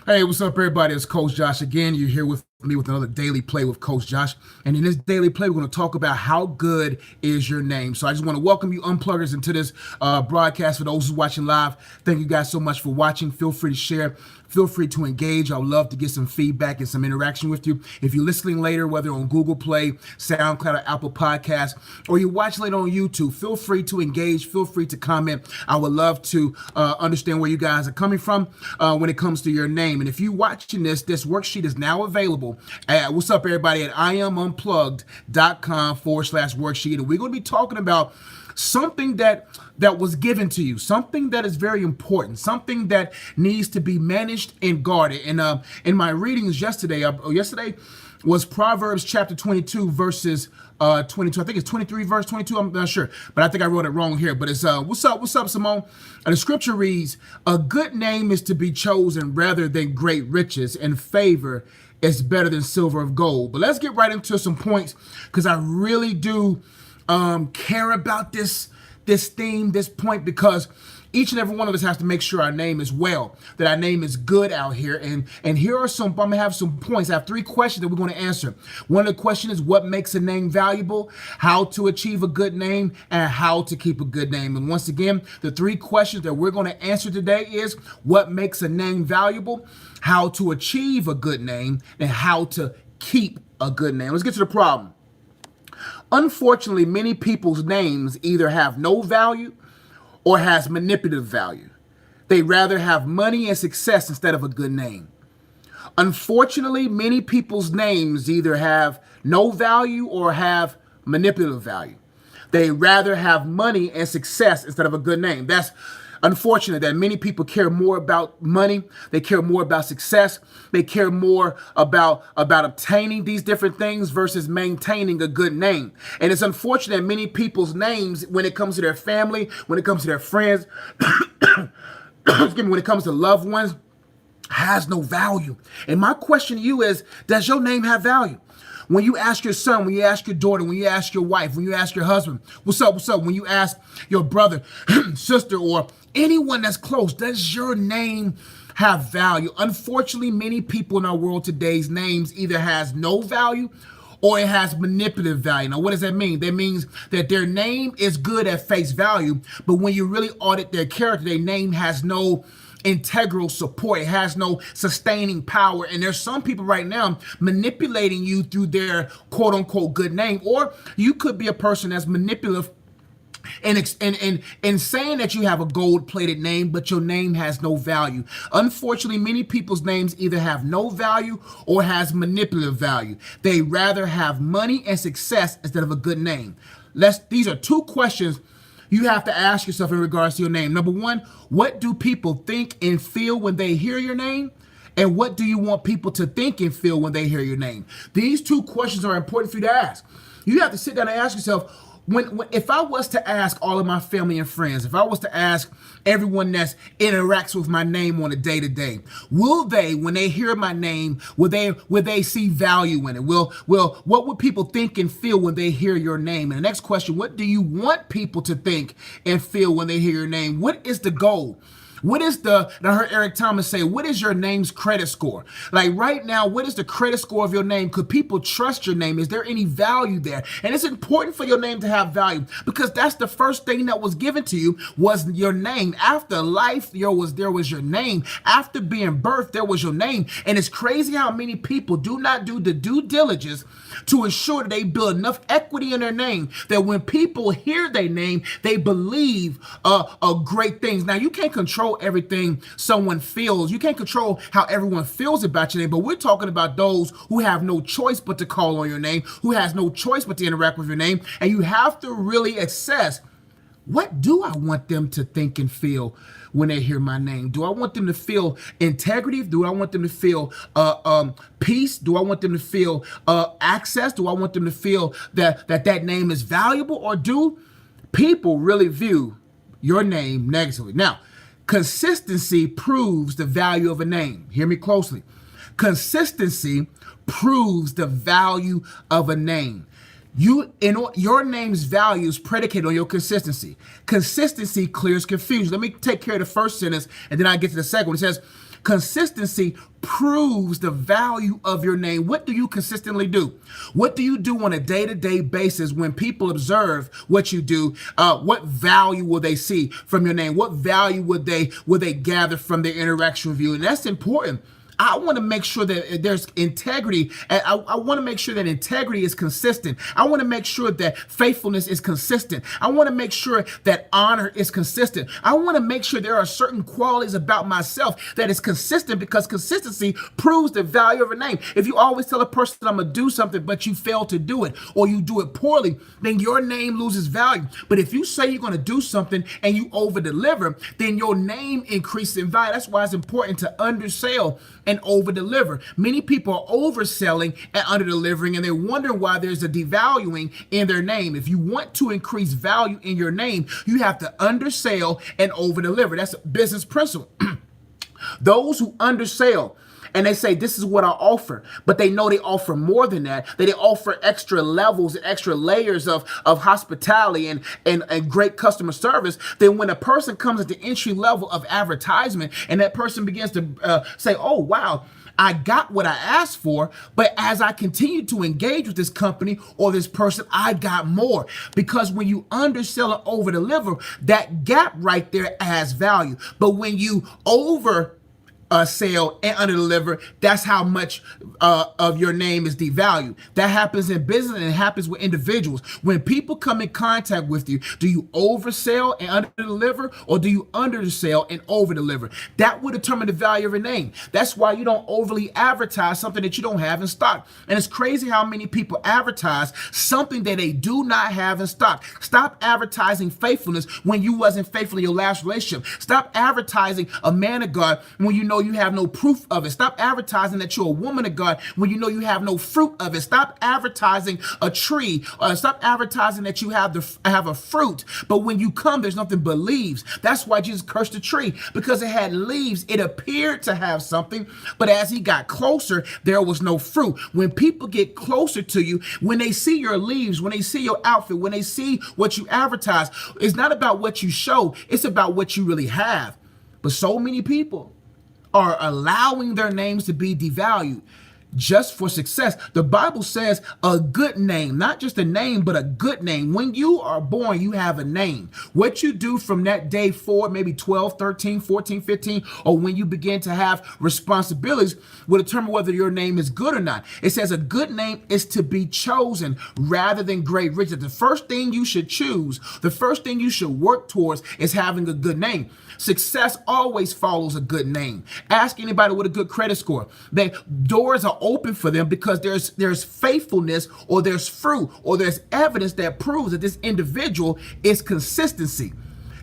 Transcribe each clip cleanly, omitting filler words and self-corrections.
Hey, what's up, everybody? It's Coach Josh again. You're here with me with another Daily Play with Coach Josh. And in this Daily Play, we're going to talk about how good is your name. So I just want to welcome you unpluggers into this broadcast. For those who are watching live, thank you guys so much for watching. Feel free to share. Feel free to engage. I would love to get some feedback and some interaction with you. If you're listening later, whether on Google Play, SoundCloud, or Apple Podcasts, or you watch later on YouTube, feel free to engage. Feel free to comment. I would love to understand where you guys are coming from when it comes to your name. And if you're watching this worksheet is now available at, what's up, everybody, at iamunplugged.com/worksheet. And we're going to be talking about something that was given to you, something that is very important, something that needs to be managed and guarded. And in my readings yesterday was Proverbs chapter 22 verses 22. I think it's 23 verse 22. I'm not sure, but I think I wrote it wrong here. But it's what's up, Simone? The scripture reads, "A good name is to be chosen rather than great riches, and favor is better than silver of gold." But let's get right into some points, because I really do care about this theme, this point, because each and every one of us has to make sure our name is well, that our name is good out here. And here are some, I'm gonna have some points. I have 3 questions that we're going to answer. One of the questions is what makes a name valuable, how to achieve a good name, and how to keep a good name. And once again, the 3 questions that we're going to answer today is what makes a name valuable, how to achieve a good name, and how to keep a good name. Let's get to the problem. Unfortunately, many people's names either have no value or has manipulative value. They rather have money and success instead of a good name. Unfortunately, many people's names either have no value or have manipulative value. They rather have money and success instead of a good name. That's unfortunate that many people care more about money. They care more about success. They care more about obtaining these different things versus maintaining a good name. And it's unfortunate that many people's names, when it comes to their family, when it comes to their friends, excuse me, when it comes to loved ones, has no value. And my question to you is, does your name have value? When you ask your son, when you ask your daughter, when you ask your wife, when you ask your husband, what's up, when you ask your brother, sister, or anyone that's close, does your name have value? Unfortunately, many people in our world today's names either has no value or it has manipulative value. Now, what does that mean? That means that their name is good at face value, but when you really audit their character, their name has no integral support. It has no sustaining power. And there's some people right now manipulating you through their quote unquote good name. Or you could be a person that's manipulative and saying that you have a gold-plated name, but your name has no value. Unfortunately, many people's names either have no value or has manipulative value. They rather have money and success instead of a good name. These are 2 questions you have to ask yourself in regards to your name. Number 1, what do people think and feel when they hear your name? And what do you want people to think and feel when they hear your name? These 2 questions are important for you to ask. You have to sit down and ask yourself, if I was to ask all of my family and friends, if I was to ask everyone that interacts with my name on a day-to-day, will they, when they hear my name, will they see value in it? What would people think and feel when they hear your name? And the next question, what do you want people to think and feel when they hear your name? What is the goal? What is I heard Eric Thomas say, what is your name's credit score? Like right now, what is the credit score of your name? Could people trust your name? Is there any value there? And it's important for your name to have value, because that's the first thing that was given to you was your name. After life, there was your name. After being birthed, there was your name. And it's crazy how many people do not do the due diligence to ensure that they build enough equity in their name that when people hear their name, they believe great things. Now, you can't control everything someone feels. You can't control how everyone feels about your name, but we're talking about those who have no choice but to call on your name, who has no choice but to interact with your name. And you have to really assess, what do I want them to think and feel when they hear my name? Do I want them to feel integrity? Do I want them to feel peace? Do I want them to feel access? Do I want them to feel that name is valuable? Or do people really view your name negatively? Now, consistency proves the value of a name. Hear me closely. Consistency proves the value of a name. Your name's value is predicated on your consistency. Consistency clears confusion. Let me take care of the first sentence, and then I get to the second one. It says, Consistency proves the value of your name. What do you consistently do? What do you do on a day-to-day basis when people observe what you do? What value will they see from your name? What value would they gather from their interaction with you? And that's important. I want to make sure that there's integrity. I want to make sure that integrity is consistent. I want to make sure that faithfulness is consistent. I want to make sure that honor is consistent. I want to make sure there are certain qualities about myself that is consistent, because consistency proves the value of a name. If you always tell a person, I'm going to do something, but you fail to do it, or you do it poorly, then your name loses value. But if you say you're going to do something and you over deliver, then your name increases in value. That's why it's important to undersell and over deliver. Many people are overselling and under delivering, and they're wondering why there's a devaluing in their name. If you want to increase value in your name, you have to undersell and over deliver. That's a business principle. Those who undersell and they say, this is what I offer, but they know they offer more than that they offer extra levels and extra layers of hospitality and great customer service, then when a person comes at the entry level of advertisement and that person begins to say, oh, wow, I got what I asked for, but as I continue to engage with this company or this person, I got more. Because when you undersell and over deliver, that gap right there adds value. But when you sell and underdeliver, that's how much of your name is devalued. That happens in business and it happens with individuals. When people come in contact with you, do you oversell and underdeliver, or do you undersell and overdeliver? That will determine the value of your name. That's why you don't overly advertise something that you don't have in stock. And it's crazy how many people advertise something that they do not have in stock. Stop advertising faithfulness when you wasn't faithful in your last relationship. Stop advertising a man of God when you know you have no proof of it. Stop advertising that you're a woman of God when you know you have no fruit of it. Stop advertising a tree, or stop advertising that you have a fruit, but when you come, there's nothing but leaves. That's why Jesus cursed the tree, because it had leaves. It appeared to have something, but as he got closer, there was no fruit. When people get closer to you, when they see your leaves, when they see your outfit, when they see what you advertise, it's not about what you show, it's about what you really have. But so many people are allowing their names to be devalued just for success. The Bible says a good name, not just a name, but a good name. When you are born, you have a name. What you do from that day forward, maybe 12, 13, 14, 15, or when you begin to have responsibilities, will determine whether your name is good or not. It says a good name is to be chosen rather than great riches. The first thing you should choose, the first thing you should work towards is having a good name. Success always follows a good name. Ask anybody with a good credit score. The doors are open for them because there's faithfulness, or there's fruit, or there's evidence that proves that this individual is consistency.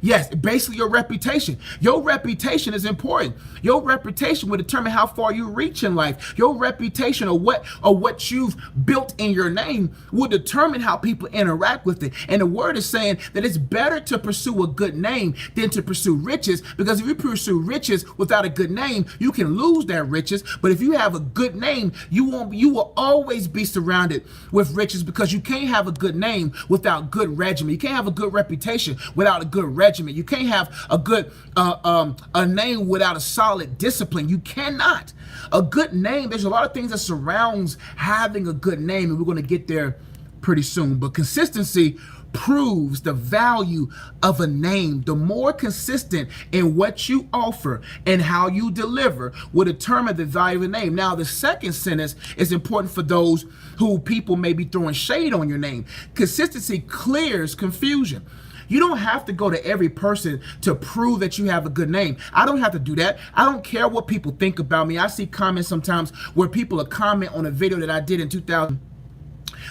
Yes, basically your reputation. Your reputation is important. Your reputation will determine how far you reach in life. Your reputation, or what you've built in your name, will determine how people interact with it. And the word is saying that it's better to pursue a good name than to pursue riches, because if you pursue riches without a good name, you can lose that riches. But if you have a good name, you will always be surrounded with riches, because you can't have a good name without good regimen. You can't have a good reputation without a good regimen. You can't have a good a name without a solid discipline. You cannot. A good name, there's a lot of things that surrounds having a good name, and we're going to get there pretty soon. But consistency proves the value of a name. The more consistent in what you offer and how you deliver will determine the value of a name. Now, the second sentence is important for those who people may be throwing shade on your name. Consistency clears confusion. You don't have to go to every person to prove that you have a good name. I don't have to do that. I don't care what people think about me. I see comments sometimes where people are comment on a video that I did in 2000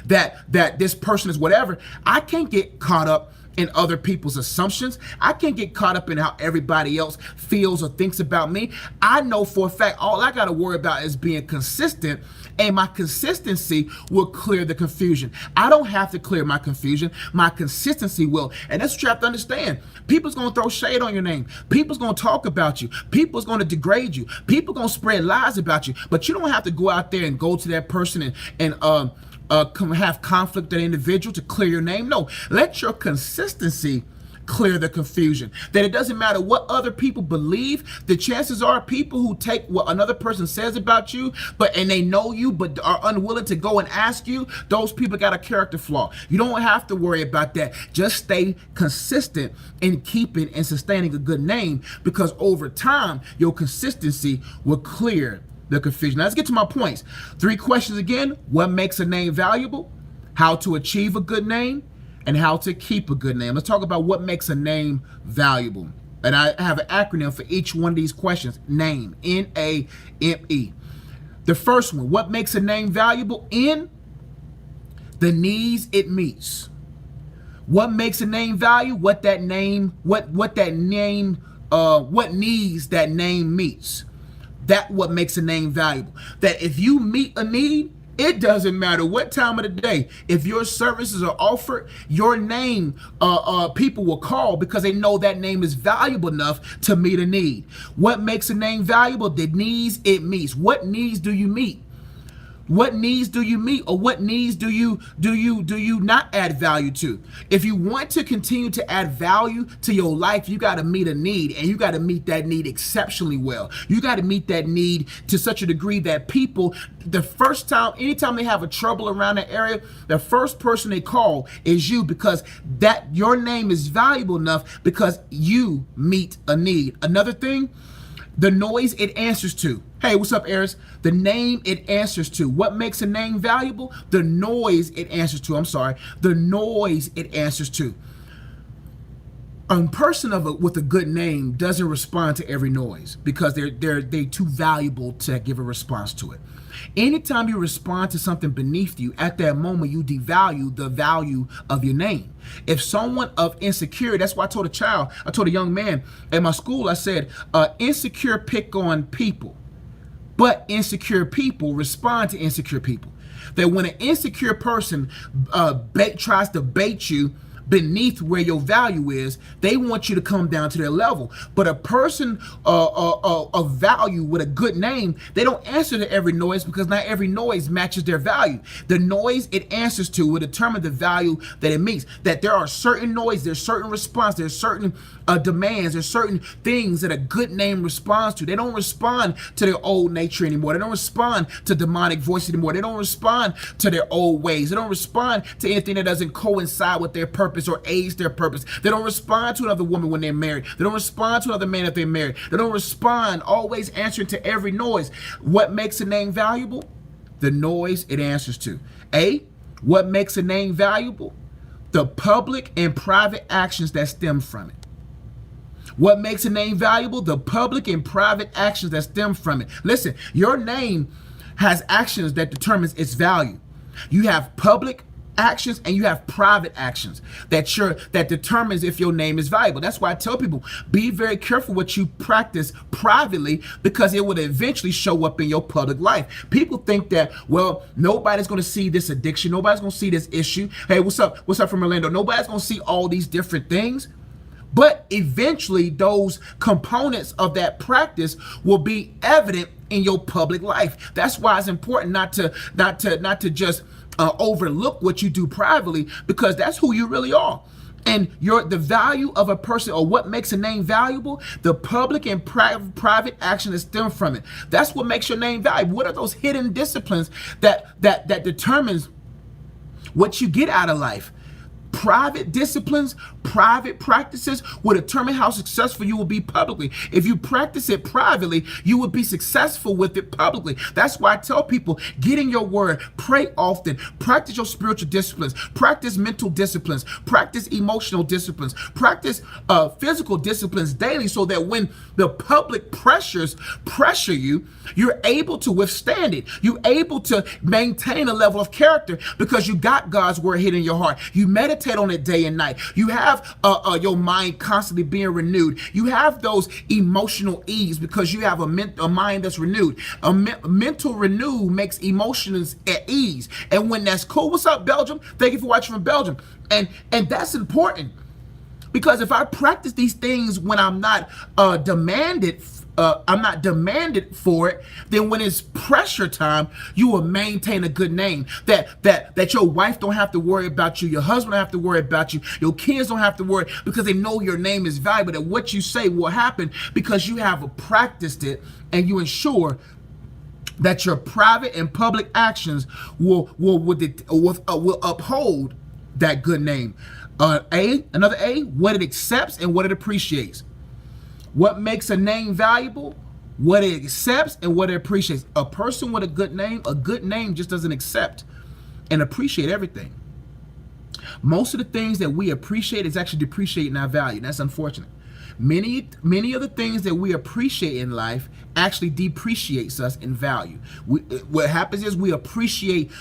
that this person is whatever. I can't get caught up in other people's assumptions. I can't get caught up in how everybody else feels or thinks about me. I know for a fact all I got to worry about is being consistent, and my consistency will clear the confusion. I don't have to clear my confusion. My consistency will. And that's what you have to understand. People's going to throw shade on your name. People's going to talk about you. People's going to degrade you. People going to spread lies about you. But you don't have to go out there and go to that person and have conflict with that individual to clear your name. No, let your consistency clear the confusion. That it doesn't matter what other people believe. The chances are people who take what another person says about you, and they know you, but are unwilling to go and ask you, those people got a character flaw. You don't have to worry about that. Just stay consistent in keeping and sustaining a good name, because over time, your consistency will clear the confusion. Now let's get to my points. 3 questions again. What makes a name valuable? How to achieve a good name? And how to keep a good name. Let's talk about what makes a name valuable. And I have an acronym for each one of these questions. NAME, N-A-M-E. The first one, what makes a name valuable? N, the needs it meets. What makes a name valuable? What needs that name meets. That's what makes a name valuable. That if you meet a need, it doesn't matter what time of the day. If your services are offered, your name, people will call because they know that name is valuable enough to meet a need. What makes a name valuable? The needs it meets. What needs do you meet? What needs do you meet, or what needs do you not add value to? If you want to continue to add value to your life, you got to meet a need, and you got to meet that need exceptionally well. You got to meet that need to such a degree that people, anytime they have a trouble around that area, the first person they call is you, because that your name is valuable enough because you meet a need. Another thing, the noise it answers to. Hey, what's up, Aris? The name it answers to. What makes a name valuable? The noise it answers to. The noise it answers to. A person with a good name doesn't respond to every noise because they're too valuable to give a response to it. Anytime you respond to something beneath you, at that moment you devalue the value of your name. If someone of insecurity, that's why I told a young man at my school, I said, insecure pick on people, but insecure people respond to insecure people. That when an insecure person tries to bait you beneath where your value is, they want you to come down to their level. But a person of value with a good name, they don't answer to every noise because not every noise matches their value. The noise it answers to will determine the value that it meets. That there are certain noise, there's certain response, there's certain demands, there's certain things that a good name responds to. They don't respond to their old nature anymore. They don't respond to demonic voices anymore. They don't respond to their old ways. They don't respond to anything that doesn't coincide with their purpose or aids their purpose. They don't respond to another woman when they're married. They don't respond to another man if they're married. They don't respond, always answering to every noise. What makes a name valuable? The noise it answers to. What makes a name valuable? The public and private actions that stem from it. What makes a name valuable? The public and private actions that stem from it. Listen, your name has actions that determines its value. You have public actions and you have private actions that determines if your name is valuable. That's why I tell people, be very careful what you practice privately, because it will eventually show up in your public life. People think that, well, nobody's going to see this addiction, nobody's going to see this issue. Hey, what's up from Orlando? Nobody's going to see all these different things. But eventually those components of that practice will be evident in your public life. That's why it's important not to just overlook what you do privately, because that's who you really are. And the value of a person, or what makes a name valuable, the public and private action that stem from it. That's what makes your name valuable. What are those hidden disciplines that determines what you get out of life? Private disciplines, private practices will determine how successful you will be publicly. If you practice it privately, you will be successful with it publicly. That's why I tell people, get in your word, pray often, practice your spiritual disciplines, practice mental disciplines, practice emotional disciplines, practice physical disciplines daily, so that when the public pressure you, you're able to withstand it. You're able to maintain a level of character because you got God's word hidden in your heart. You meditate on it day and night. You have your mind constantly being renewed. You have those emotional ease because you have a mind that's renewed. Mental renew makes emotions at ease. And when that's cool, what's up, Belgium? Thank you for watching from Belgium. And that's important, because if I practice these things when I'm not demanded I'm not demanded for it, then when it's pressure time, you will maintain a good name. That your wife don't have to worry about you, your husband don't have to worry about you, your kids don't have to worry, because they know your name is valuable. That what you say will happen because you have practiced it, and you ensure that your private and public actions will uphold that good name. Another A, what it accepts and what it appreciates. What makes a name valuable? What it accepts and what it appreciates. A person with a good name just doesn't accept and appreciate everything. Most of the things that we appreciate is actually depreciating our value. That's unfortunate. Many of the things that we appreciate in life actually depreciates us in value. What happens is we appreciate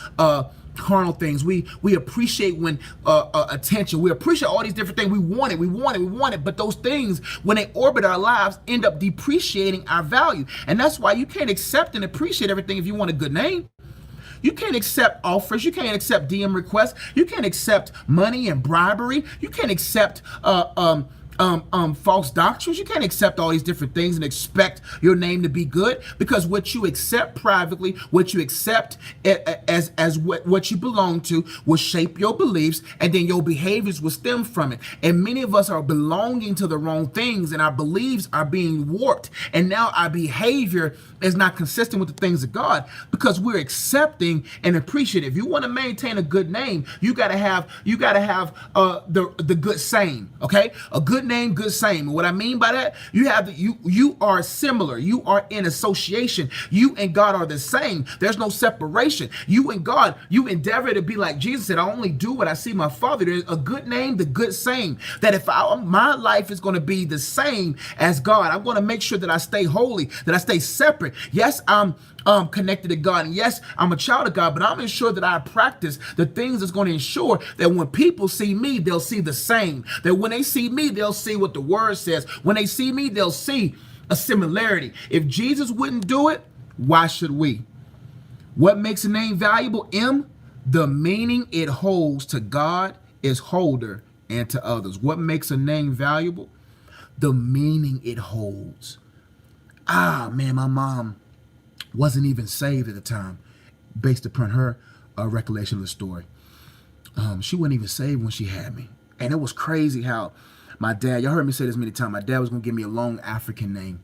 carnal things. We appreciate when attention. We appreciate all these different things. We want it. But those things, when they orbit our lives, end up depreciating our value. And that's why you can't accept and appreciate everything if you want a good name. You can't accept offers. You can't accept DM requests. You can't accept money and bribery. You can't accept false doctrines. You can't accept all these different things and expect your name to be good, because what you accept privately, what you accept as what you belong to, will shape your beliefs, and then your behaviors will stem from it. And many of us are belonging to the wrong things, and our beliefs are being warped, and now our behavior is not consistent with the things of God, because we're accepting and appreciating. If you want to maintain a good name, you gotta have the good saying. Okay, a good name, good saying. And what I mean by that, you are similar. You are in association. You and God are the same. There's no separation. You and God, you endeavor to be like Jesus said, I only do what I see my Father. There's a good name, the good saying, that if my life is going to be the same as God, I'm going to make sure that I stay holy, that I stay separate. Yes, I'm connected to God, and yes, I'm a child of God, but I'm ensure that I practice the things that's going to ensure that when people see me, they'll see the same. That when they see me, they'll see what the word says. When they see me, they'll see a similarity. If Jesus wouldn't do it, why should we? What makes a name valuable? M, the meaning it holds to God, its holder, and to others. What makes a name valuable? The meaning it holds. Man, my mom wasn't even saved at the time, based upon her recollection of the story. She wasn't even saved when she had me. And it was crazy how my dad, y'all heard me say this many times, my dad was going to give me a long African name.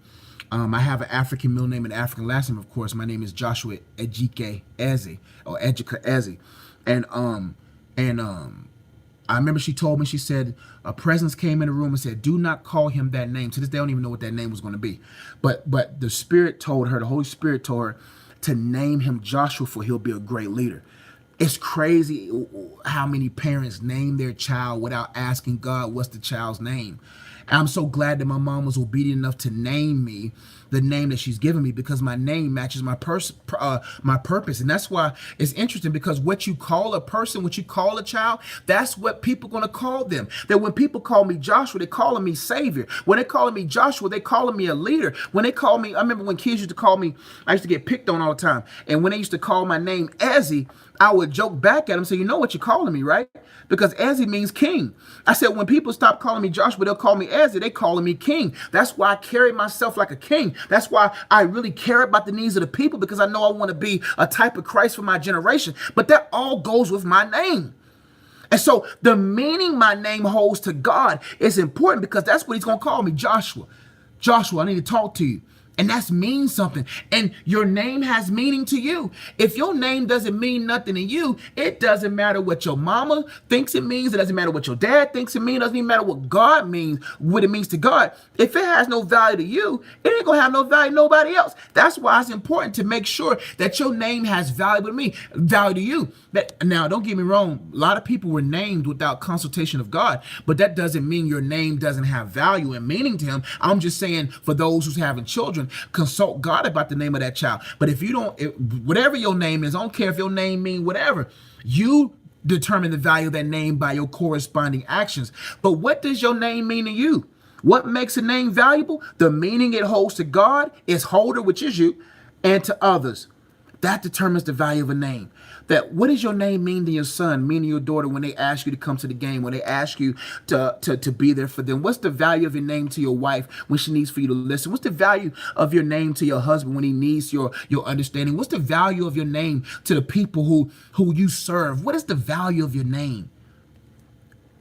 I have an African middle name and an African last name, of course. My name is Joshua Ejike Eze, or Ejike Eze. And I remember she told me, she said, a presence came in the room and said, do not call him that name. To this day, I don't even know what that name was going to be. But the Spirit told her, the Holy Spirit told her to name him Joshua, for he'll be a great leader. It's crazy how many parents name their child without asking God, what's the child's name? And I'm so glad that my mom was obedient enough to name me the name that she's given me, because my name matches my purpose. And that's why it's interesting, because what you call a person, what you call a child, that's what people are going to call them. That when people call me Joshua, they're calling me Savior. When they're calling me Joshua, they're calling me a leader. When they call me, I remember when kids used to call me, I used to get picked on all the time. And when they used to call my name Ezzy, I would joke back at them, say, you know what you're calling me, right? Because Ezzy means king. I said, when people stop calling me Joshua, they'll call me Ezzy. They calling me king. That's why I carry myself like a king. That's why I really care about the needs of the people, because I know I want to be a type of Christ for my generation. But that all goes with my name. And so the meaning my name holds to God is important, because that's what he's going to call me, Joshua. Joshua, I need to talk to you. And that means something. And your name has meaning to you. If your name doesn't mean nothing to you, it doesn't matter what your mama thinks it means. It doesn't matter what your dad thinks it means. It doesn't even matter what God means, what it means to God. If it has no value to you, it ain't going to have no value to nobody else. That's why it's important to make sure that your name has value to me, value to you. Now, don't get me wrong. A lot of people were named without consultation of God, but that doesn't mean your name doesn't have value and meaning to him. I'm just saying, for those who's having children, consult God about the name of that child. But if you don't, whatever your name is, I don't care if your name means whatever, you determine the value of that name by your corresponding actions. But what does your name mean to you? What makes a name valuable? The meaning it holds to God, its holder, which is you, and to others. That determines the value of a name. That what does your name mean to your son, mean to your daughter when they ask you to come to the game, when they ask you to be there for them? What's the value of your name to your wife when she needs for you to listen? What's the value of your name to your husband when he needs your understanding? What's the value of your name to the people who you serve? What is the value of your name?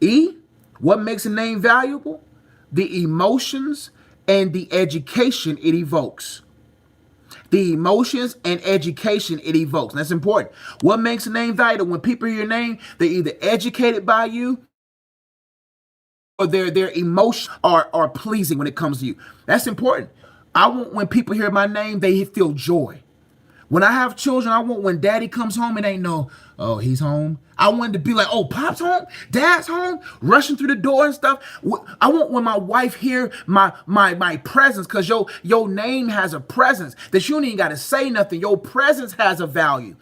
E, what makes a name valuable? The emotions and the education it evokes. The emotions and education it evokes. That's important. What makes a name valuable? When people hear your name, they're either educated by you or their emotions are pleasing when it comes to you. That's important. I want when people hear my name, they feel joy. When I have children, I want when daddy comes home, it ain't no, oh, he's home. I want to be like, oh, pop's home, dad's home, rushing through the door and stuff. I want when my wife hear my presence, because your name has a presence that you don't even got to say nothing. Your presence has a value.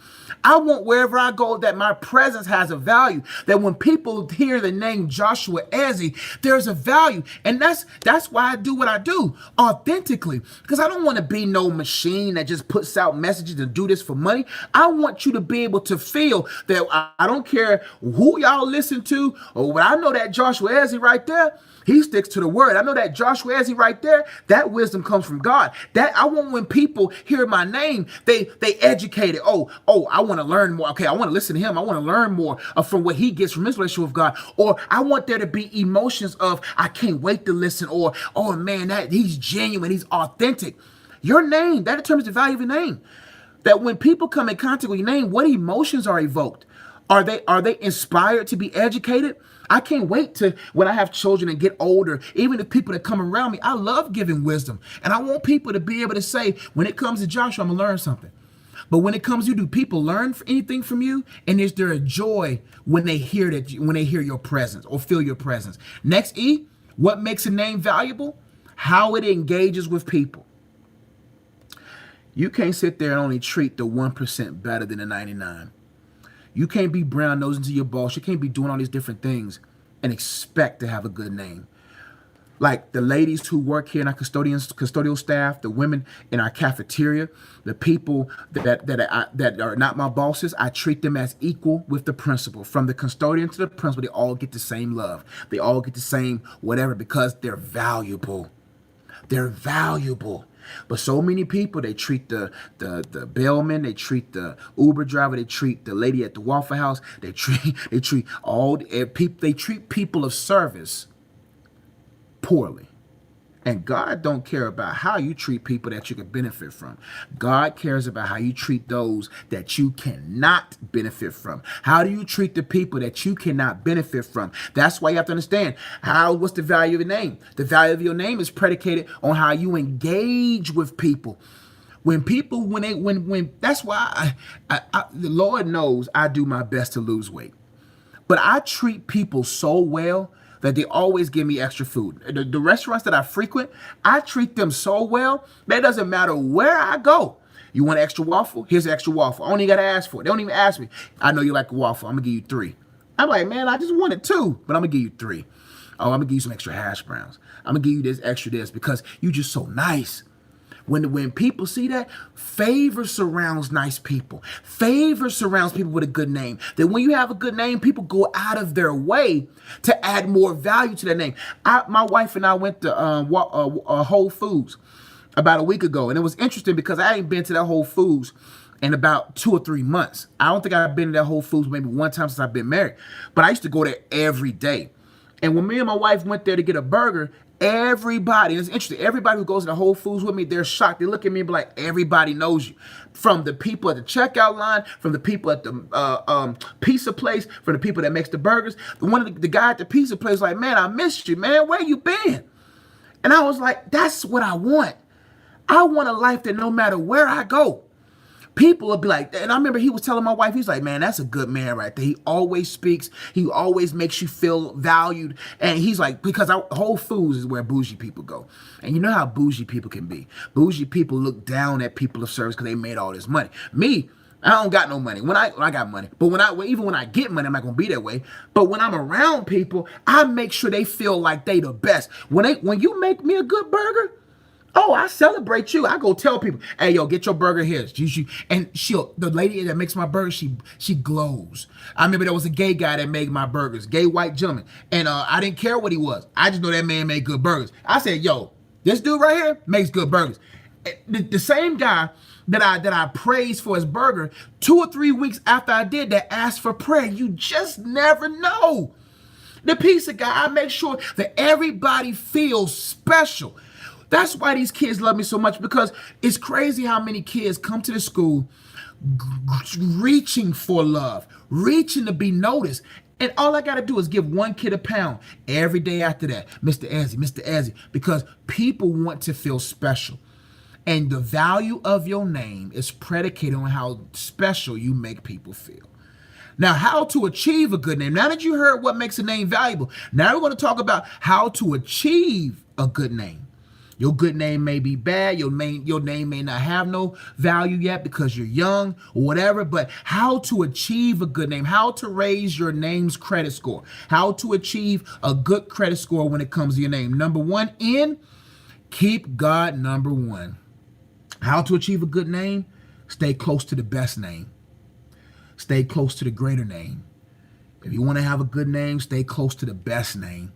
I want wherever I go that my presence has a value. That when people hear the name Joshua Ezzy, there's a value. And that's why I do what I do authentically. Because I don't want to be no machine that just puts out messages and do this for money. I want you to be able to feel that I don't care who y'all listen to, or when I know that Joshua Ezzy right there, he sticks to the word. I know that Joshua Ezzy right there, that wisdom comes from God. That I want when people hear my name, they educated. Oh, I want to learn more. Okay, I want to listen to him. I want to learn more from what he gets from his relationship with God. Or I want there to be emotions of I can't wait to listen. Or oh man, that he's genuine, he's authentic. Your name, that determines the value of your name. That when people come in contact with your name, what emotions are evoked? Are they inspired to be educated? I can't wait to when I have children and get older, even the people that come around me, I love giving wisdom. And I want people to be able to say, when it comes to Joshua, I'm gonna learn something. But when it comes to you, do people learn anything from you? And is there a joy when they hear when they hear your presence or feel your presence? Next, E, what makes a name valuable? How it engages with people. You can't sit there and only treat the 1% better than the 99. You can't be brown nosing to your boss. You can't be doing all these different things and expect to have a good name. Like the ladies who work here in our custodial staff, the women in our cafeteria, the people that are not my bosses, I treat them as equal with the principal. From the custodian to the principal, they all get the same love. They all get the same whatever because they're valuable. They're valuable. But so many people, they treat the bellman, they treat the Uber driver, they treat the lady at the Waffle House, they treat people of service poorly. And God don't care about how you treat people that you can benefit from. God cares about how you treat those that you cannot benefit from. How do you treat the people that you cannot benefit from? That's why you have to understand what's the value of your name. The value of your name is predicated on how you engage with people. When that's why the Lord knows I do my best to lose weight. But I treat people so well that they always give me extra food. The restaurants that I frequent, I treat them so well, that it doesn't matter where I go. You want an extra waffle? Here's an extra waffle. I don't even got to ask for it. They don't even ask me. I know you like a waffle. I'm going to give you 3. I'm like, man, I just wanted 2, but I'm going to give you 3. Oh, I'm going to give you some extra hash browns. I'm going to give you this extra because you just so nice. When people see that, favor surrounds nice people. Favor surrounds people with a good name. That when you have a good name, people go out of their way to add more value to that name. My wife and I went to Whole Foods about a week ago, and it was interesting because I ain't been to that Whole Foods in about 2 or 3 months. I don't think I've been to that Whole Foods maybe one time since I've been married, but I used to go there every day. And when me and my wife went there to get a burger, everybody, it's interesting, everybody who goes to the Whole Foods with me, they're shocked. They look at me and be like, everybody knows you. From the people at the checkout line, from the people at the pizza place, from the people that makes the burgers. The guy at the pizza place was like, man, I missed you, man. Where you been? And I was like, that's what I want. I want a life that no matter where I go, people will be like, and I remember he was telling my wife, he's like, man, that's a good man right there. He always speaks. He always makes you feel valued. And he's like, because Whole Foods is where bougie people go. And you know how bougie people can be. Bougie people look down at people of service because they made all this money. Me, I don't got no money. When I got money, but even when I get money, I'm not gonna be that way. But when I'm around people, I make sure they feel like they the best. When you make me a good burger, Oh, I celebrate you. I go tell people, hey, yo, get your burger here. And the lady that makes my burger, she glows. I remember there was a gay guy that made my burgers, gay white gentleman. And I didn't care what he was. I just know that man made good burgers. I said, yo, this dude right here makes good burgers. The same guy that I praised for his burger, 2 or 3 weeks after I did that, asked for prayer. You just never know. The pizza guy, I make sure that everybody feels special. That's why these kids love me so much, because it's crazy how many kids come to the school reaching for love, reaching to be noticed. And all I got to do is give one kid a pound every day after that. Mr. Ezzy, because people want to feel special. And the value of your name is predicated on how special you make people feel. Now, how to achieve a good name. Now that you heard what makes a name valuable, now we're going to talk about how to achieve a good name. Your good name may be bad. Your name may not have no value yet because you're young or whatever, but how to achieve a good name, how to raise your name's credit score, how to achieve a good credit score when it comes to your name. Number one, keep God number one. How to achieve a good name? Stay close to the best name. Stay close to the greater name. If you want to have a good name, stay close to the best name.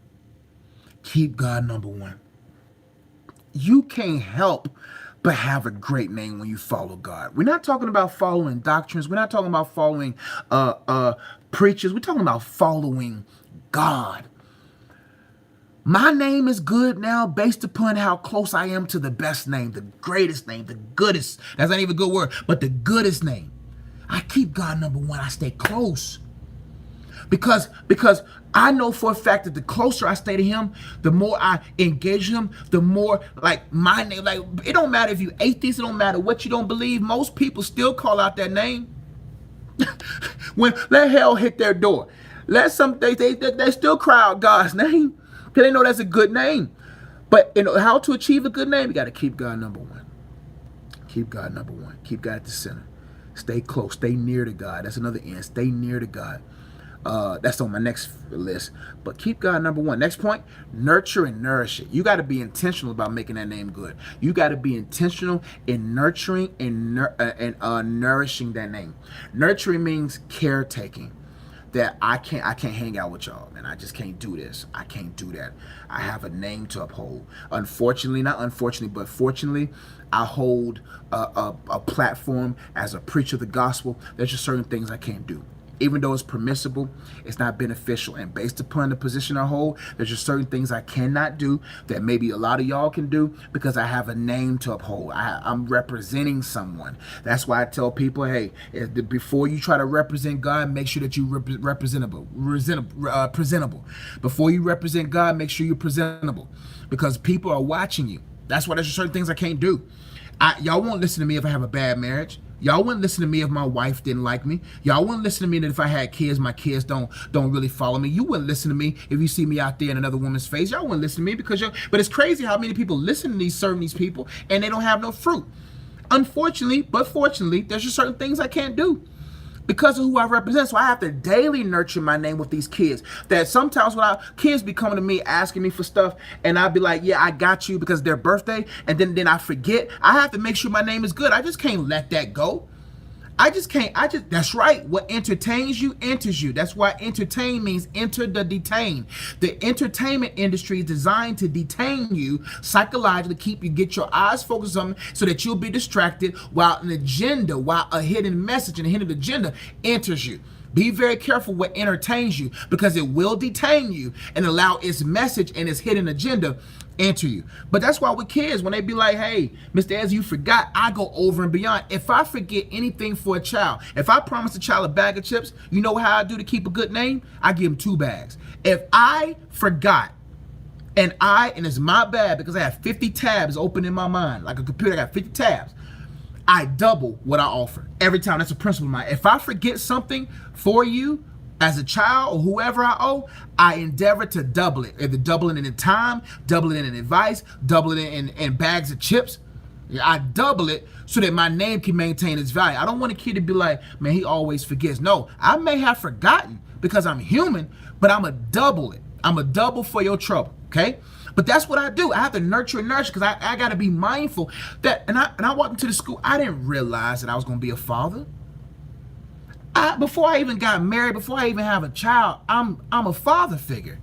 Keep God number one. You can't help but have a great name when you follow God. We're not talking about following doctrines. We're not talking about following preachers. We're talking about following God. My name is good now based upon how close I am to the best name, the greatest name, the goodest. That's not even a good word, but the goodest name. I keep God number one. I stay close. Because I know for a fact that the closer I stay to him, the more I engage him, the more like my name, like it don't matter if you atheist, it don't matter what you don't believe, most people still call out that name. When let hell hit their door, let some they still cry out God's name because they know that's a good name. But you know how to achieve a good name, you got to keep God number one. Keep God number one. Keep God at the center. Stay close. Stay near to God. That's another N. Stay near to God. That's on my next list. But keep God number one. Next point, nurture and nourish it. You got to be intentional about making that name good. You got to be intentional in nurturing and nourishing that name. Nurturing means caretaking. That I can't hang out with y'all, man. I just can't do this. I can't do that. I have a name to uphold. Unfortunately, not unfortunately, but fortunately, I hold a platform as a preacher of the gospel. There's just certain things I can't do. Even though it's permissible, it's not beneficial. And based upon the position I hold, there's just certain things I cannot do that maybe a lot of y'all can do because I have a name to uphold. I'm representing someone. That's why I tell people, hey, before you try to represent God, make sure that you're presentable. Before you represent God, make sure you're presentable because people are watching you. That's why there's just certain things I can't do. Y'all won't listen to me if I have a bad marriage. Y'all wouldn't listen to me if my wife didn't like me. Y'all wouldn't listen to me that if I had kids, my kids don't really follow me. You wouldn't listen to me if you see me out there in another woman's face. Y'all wouldn't listen to me because but it's crazy how many people listen to serve these people and they don't have no fruit. Unfortunately, but fortunately, there's just certain things I can't do because of who I represent. So I have to daily nurture my name with these kids. That sometimes when kids be coming to me asking me for stuff and I'll be like, yeah, I got you because it's their birthday. And then I forget. I have to make sure my name is good. I just can't let that go. That's right. What entertains you enters you. That's why entertain means enter the detain. The entertainment industry is designed to detain you psychologically, get your eyes focused on so that you'll be distracted while a hidden message and a hidden agenda enters you. Be very careful what entertains you because it will detain you and allow its message and its hidden agenda enter you. But that's why with kids, when they be like, hey, Mr. Ezzy, you forgot, I go over and beyond. If I forget anything for a child, if I promise a child a bag of chips, you know how I do to keep a good name? I give them 2 bags. If I forgot and it's my bad because I have 50 tabs open in my mind, like a computer, I got 50 tabs. I double what I offer every time. That's a principle of mine. If I forget something for you as a child or whoever I owe, I endeavor to double it. Either double it in time, double it in advice, double it in bags of chips. I double it so that my name can maintain its value. I don't want a kid to be like, man, he always forgets. No, I may have forgotten because I'm human, but I'm a double it. I'm a double for your trouble, okay? But that's what I do. I have to nurture and nurture because I got to be mindful that, and I walked into the school, I didn't realize that I was going to be a father. Before I even got married, before I even have a child, I'm a father figure.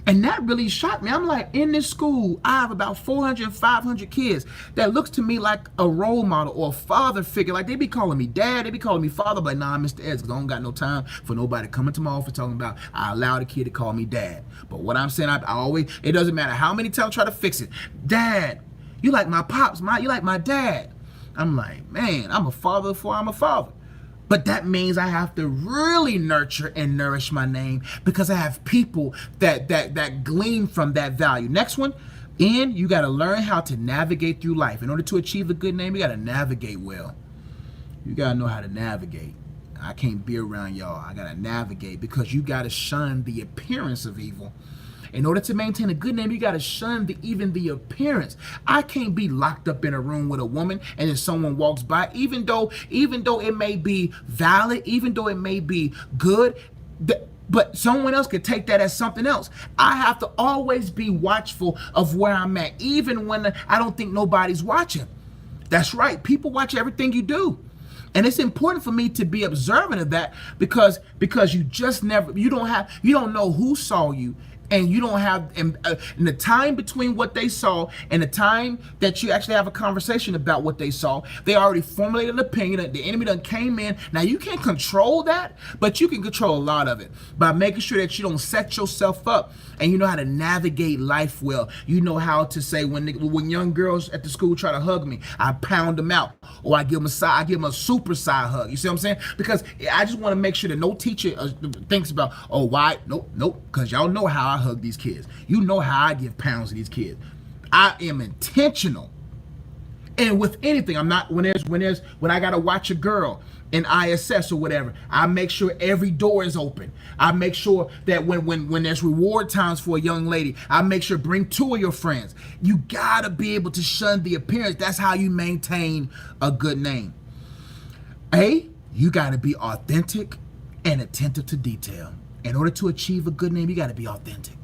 And that really shocked me. I'm like, in this school, I have about 400, 500 kids that looks to me like a role model or a father figure. Like, they be calling me dad, they be calling me father, but nah, Mr. Eds, because I don't got no time for nobody coming to my office talking about I allow the kid to call me dad. But what I'm saying, I always, it doesn't matter how many times I try to fix it. Dad, you like my pops, you like my dad. I'm like, man, I'm a father before I'm a father. But that means I have to really nurture and nourish my name because I have people that glean from that value. Next one, you got to learn how to navigate through life. In order to achieve a good name, you got to navigate well. You got to know how to navigate. I can't be around y'all. I got to navigate because you got to shun the appearance of evil. In order to maintain a good name, you got to shun even the appearance. I can't be locked up in a room with a woman and then someone walks by, even though it may be valid, even though it may be good, but someone else could take that as something else. I have to always be watchful of where I'm at, even when I don't think nobody's watching. That's right. People watch everything you do. And it's important for me to be observant of that because you don't know who saw you. And you don't have, in the time between what they saw and the time that you actually have a conversation about what they saw, they already formulated an opinion. The enemy done came in. Now, you can't control that, but you can control a lot of it by making sure that you don't set yourself up and you know how to navigate life well. You know how to say when young girls at the school try to hug me, I pound them out, or I give them a super side hug. You see what I'm saying? Because I just want to make sure that no teacher thinks about, oh, why? Nope, because y'all know how I hug these kids. You know how I give pounds to these kids. I am intentional. And with anything, I'm not, when I gotta watch a girl in ISS or whatever, I make sure every door is open. I make sure that when there's reward times for a young lady, I make sure bring 2 of your friends. You gotta be able to shun the appearance. That's how you maintain a good name. You gotta be authentic and attentive to detail. In order to achieve a good name, you gotta be authentic.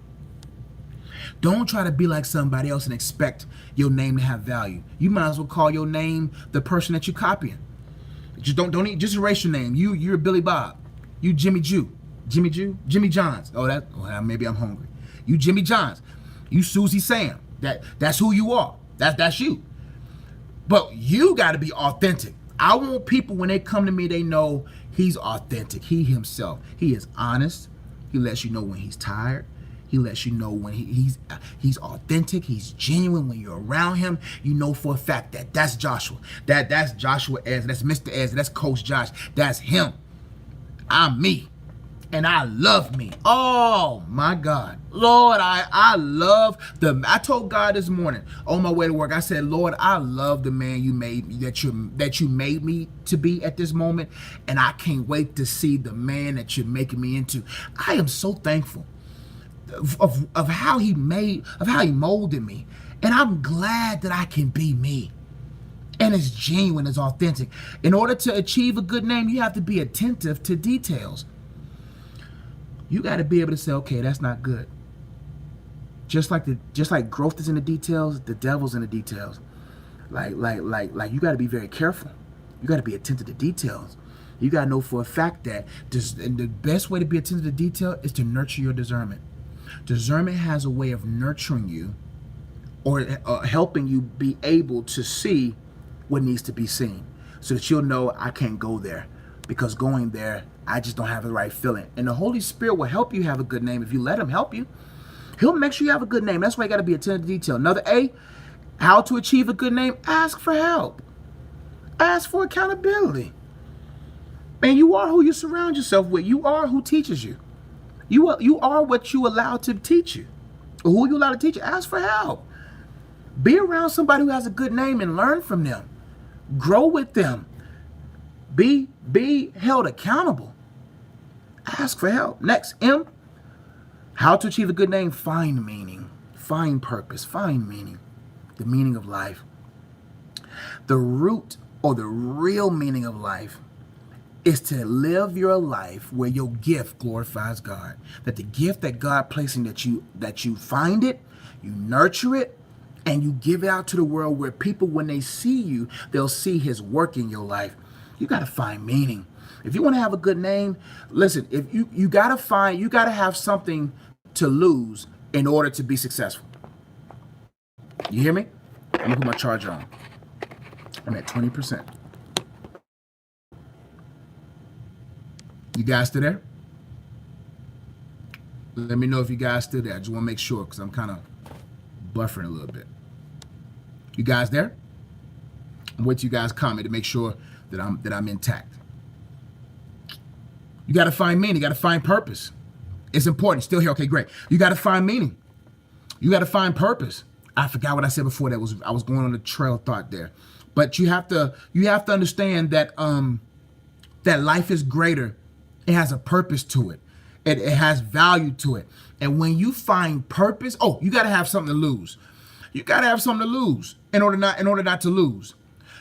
Don't try to be like somebody else and expect your name to have value. You might as well call your name the person that you're copying. Just erase your name. You're Billy Bob. You Jimmy Johns. Maybe I'm hungry. You Jimmy Johns. You Susie Sam. That's who you are. That's you. But you got to be authentic. I want people, when they come to me, they know he's authentic. He himself. He is honest. He lets you know when he's tired. He lets you know when he's authentic, he's genuine. When you're around him, you know for a fact that that's Joshua. That's Joshua Ez, that's Mr. Ez, that's Coach Josh. That's him. I'm me. And I love me. Oh my God. Lord, I love I told God this morning on my way to work, I said, Lord, I love the man you made me, that you made me to be at this moment. And I can't wait to see the man that you're making me into. I am so thankful of how he molded me, and I'm glad that I can be me, and it's genuine, it's authentic. In order to achieve a good name, you have to be attentive to details. You got to be able to say, okay, that's not good. Just like growth is in the details, the devil's in the details. Like you got to be very careful. You got to be attentive to details. You got to know for a fact that the best way to be attentive to detail is to nurture your discernment. Discernment has a way of nurturing you or helping you be able to see what needs to be seen so that you'll know I can't go there because going there, I just don't have the right feeling. And the Holy Spirit will help you have a good name if you let him help you. He'll make sure you have a good name. That's why you got to be attentive to detail. Another A, how to achieve a good name, ask for help. Ask for accountability. Man, you are who you surround yourself with. You are who teaches you. You are what you allow to teach you. Or who you allow to teach you. Ask for help. Be around somebody who has a good name and learn from them. Grow with them. Be held accountable. Ask for help. Next, M, how to achieve a good name, find meaning, find purpose, find meaning, the meaning of life. The root or the real meaning of life is to live your life where your gift glorifies God. That the gift that God placed in that you find it, You nurture it and you give it out to the world where people, when they see you, they'll see his work in your life. You got to find meaning. If you want to have a good name, listen, if you got to have something to lose in order to be successful. You hear me? Let me put my charger on. I'm at 20%. You guys still there? Let me know if you guys still there. I just want to make sure because I'm kind of buffering a little bit. You guys there? I'm waiting till you guys comment to make sure that I'm intact. You got to find meaning. You got to find purpose. It's important. Still here? Okay, great. You got to find meaning. You got to find purpose. I forgot what I said before. I was going on a trail of thought there. But you have to understand that that life is greater. It has a purpose to it. It has value to it. And when you find purpose, you got to have something to lose. You got to have something to lose in order not to lose.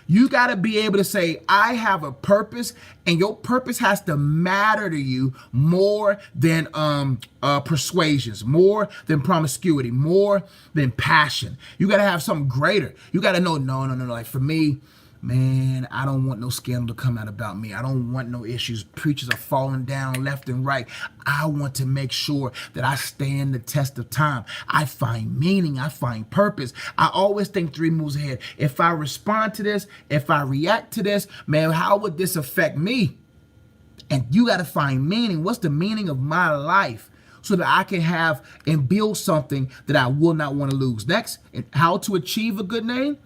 You got to be able to say, I have a purpose, and your purpose has to matter to you more than persuasions, more than promiscuity, more than passion. You got to have something greater. You got to know, no. Like for me, man, I don't want no scandal to come out about me. I don't want no issues. Preachers are falling down left and right. I want to make sure that I stand the test of time. I find meaning. I find purpose. I always think 3 moves ahead. If I respond to this, if I react to this, man, how would this affect me? And you got to find meaning. What's the meaning of my life? So that I can have and build something that I will not want to lose. Next, how to achieve a good name.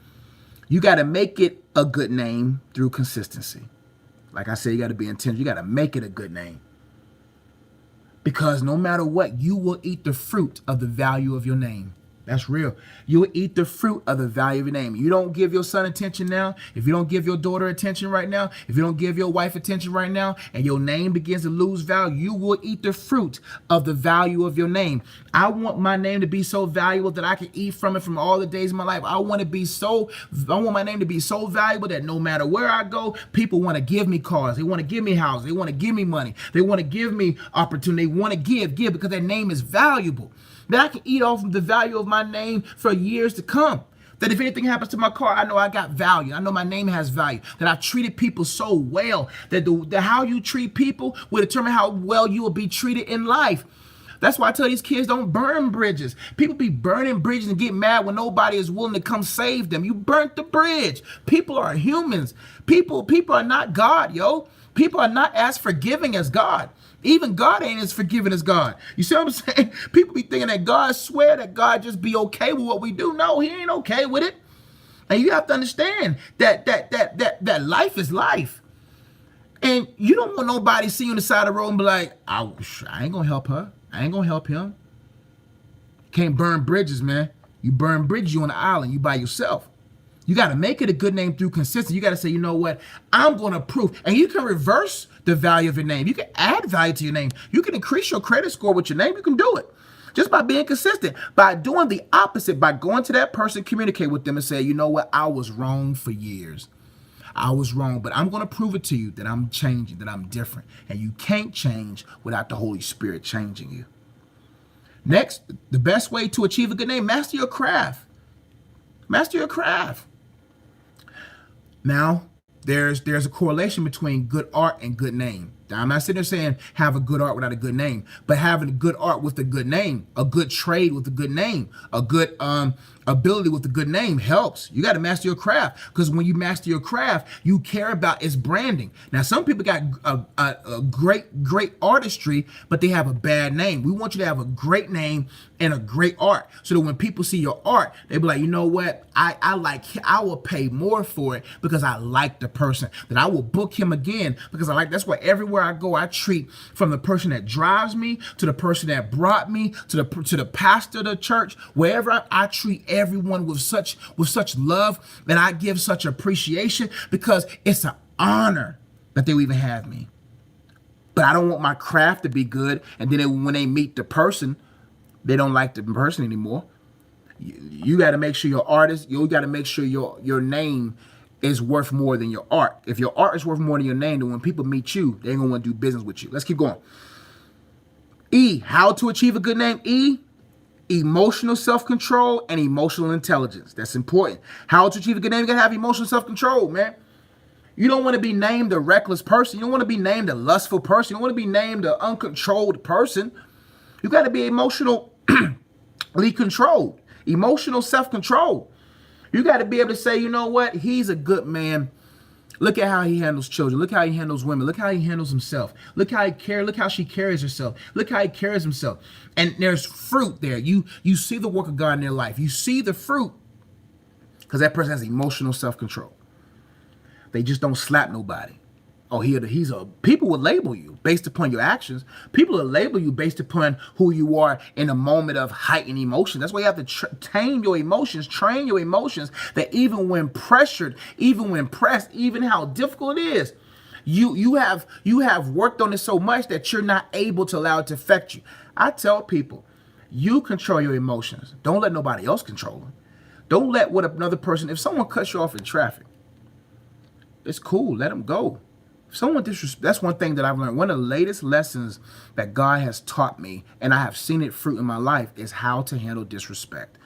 You got to make it a good name through consistency. Like I said, you got to be intentional. You got to make it a good name. Because no matter what, you will eat the fruit of the value of your name. That's real. You will eat the fruit of the value of your name. You don't give your son attention now, if you don't give your daughter attention right now, if you don't give your wife attention right now, and your name begins to lose value, you will eat the fruit of the value of your name. I want my name to be so valuable that I can eat from it from all the days of my life. I want my name to be so valuable that no matter where I go, people want to give me cars. They want to give me houses. They want to give me money. They want to give me opportunity. They want to give because their name is valuable. That I can eat off of the value of my name for years to come. That if anything happens to my car, I know I got value. I know my name has value. That I've treated people so well that the how you treat people will determine how well you will be treated in life. That's why I tell these kids, don't burn bridges. People be burning bridges and get mad when nobody is willing to come save them. You burnt the bridge. People are humans. People are not God, yo. People are not as forgiving as God. Even God ain't as forgiving as God. You see what I'm saying? People be thinking that God swear that God just be okay with what we do. No, he ain't okay with it. And you have to understand that life is life. And you don't want nobody see you on the side of the road and be like, I ain't gonna help her. I ain't gonna help him. Can't burn bridges, man. You burn bridges, you on the island, you by yourself. You got to make it a good name through consistency. You got to say, you know what? I'm going to prove. And you can reverse the value of your name. You can add value to your name. You can increase your credit score with your name. You can do it just by being consistent, by doing the opposite, by going to that person, communicate with them and say, you know what? I was wrong for years. I was wrong, but I'm going to prove it to you that I'm changing, that I'm different. And you can't change without the Holy Spirit changing you. Next, the best way to achieve a good name, master your craft. Master your craft. Now, there's a correlation between good art and good name. Now, I'm not sitting there saying have a good art without a good name, but having good art with a good name, a good trade with a good name, a good ability with a good name helps. You got to master your craft, because when you master your craft, you care about its branding. Now, some people got a great artistry, but they have a bad name. We want you to have a great name and a great art, so that when people see your art, they be like, you know what? I will pay more for it because I like the person. That I will book him again because I like. That's why everywhere I go, I treat, from the person that drives me to the person that brought me to the pastor of the church. Wherever I treat everyone with such love, and I give such appreciation, because it's an honor that they even have me. But I don't want my craft to be good, and then when they meet the person, they don't like the person anymore. You got to make sure your artist, you got to make sure your name is worth more than your art. If your art is worth more than your name, then when people meet you, they ain't gonna want to do business with you. Let's keep going. E, how to achieve a good name. E, emotional self-control and emotional intelligence. That's important. How to achieve a good name? You gotta have emotional self-control, man. You don't want to be named a reckless person. You don't want to be named a lustful person. You don't want to be named an uncontrolled person. You got to be emotionally controlled, emotional self-control. You got to be able to say, you know what? He's a good man. Look at how he handles children. Look how he handles women. Look how he handles himself. Look how he cares. Look how she carries herself. Look how he carries himself. And there's fruit there. You see the work of God in their life. You see the fruit because that person has emotional self-control. They just don't slap nobody. Oh, people will label you based upon your actions. People will label you based upon who you are in a moment of heightened emotion. That's why you have to tame your emotions, train your emotions, that even when pressured, even when pressed, even how difficult it is, you have worked on it so much that you're not able to allow it to affect you. I tell people, you control your emotions. Don't let nobody else control them. Don't let what another person, if someone cuts you off in traffic, it's cool, let them go. Someone that's one thing that I've learned. One of the latest lessons that God has taught me, and I have seen it fruit in my life, is how to handle disrespect.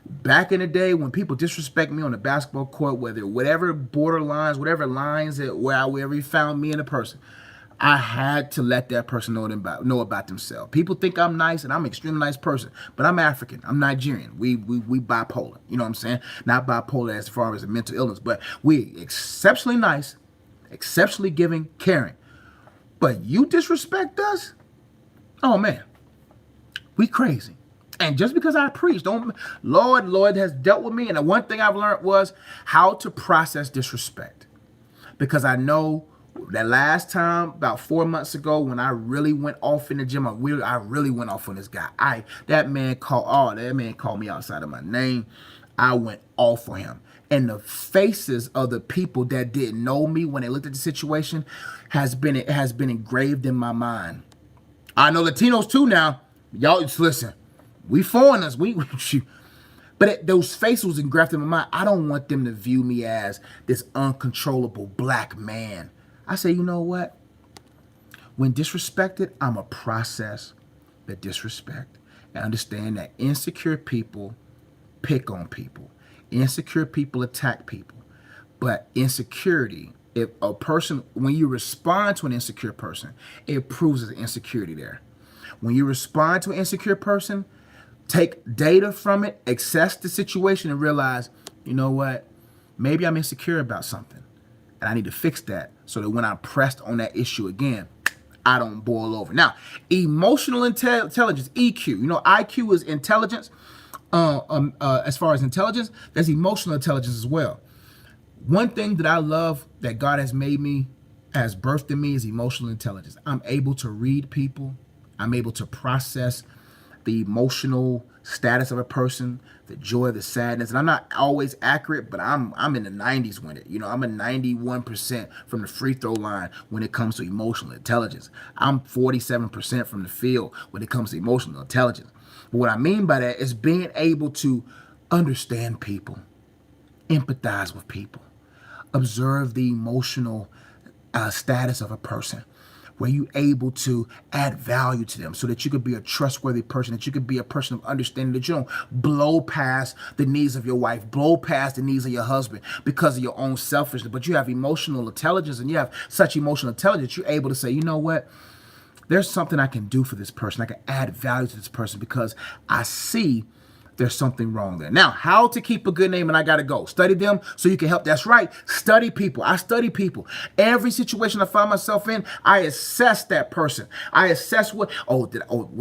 Back in the day when people disrespect me on the basketball court, whatever borderlines, whatever lines wherever he found me in a person, I had to let that person know about themselves. People think I'm nice, and I'm an extremely nice person, but I'm African. I'm Nigerian. We bipolar. You know what I'm saying? Not bipolar as far as a mental illness, but we exceptionally nice, exceptionally giving, caring. But you disrespect us? Oh man, we crazy. And just because I preach, Lord has dealt with me, and the one thing I've learned was how to process disrespect. Because I know that last time, about 4 months ago, when I really went off in the gym, I really went off on this guy. That man called me outside of my name. I went off on him. And the faces of the people that didn't know me when they looked at the situation has been engraved in my mind. I know Latinos too now. Y'all just listen. We foreigners. But those faces was engraved in my mind. I don't want them to view me as this uncontrollable black man. I say, you know what? When disrespected, I'm a process the disrespect and understand that insecure people pick on people. Insecure people attack people. But insecurity, if a person, when you respond to an insecure person, it proves there's insecurity there. When you respond to an insecure person, take data from it, assess the situation, and realize, you know what? Maybe I'm insecure about something, and I need to fix that so that when I'm pressed on that issue again, I don't boil over. Now, emotional intelligence, EQ. You know, IQ is intelligence. As far as intelligence, there's emotional intelligence as well. One thing that I love that God has made me, has birthed in me, is emotional intelligence. I'm able to read people. I'm able to process the emotional status of a person, the joy, the sadness. And I'm not always accurate, but I'm in the 90s with it. You know, I'm a 91% from the free throw line when it comes to emotional intelligence. I'm 47% from the field when it comes to emotional intelligence. But what I mean by that is being able to understand people, empathize with people, observe the emotional status of a person, where you're able to add value to them so that you could be a trustworthy person, that you could be a person of understanding, that you don't blow past the needs of your wife, blow past the needs of your husband because of your own selfishness, but you have emotional intelligence, and you have such emotional intelligence, you're able to say, you know what? There's something I can do for this person. I can add value to this person because I see there's something wrong there. Now, how to keep a good name, and I got to go. Study them so you can help. That's right. Study people. I study people. Every situation I find myself in, I assess that person. I assess when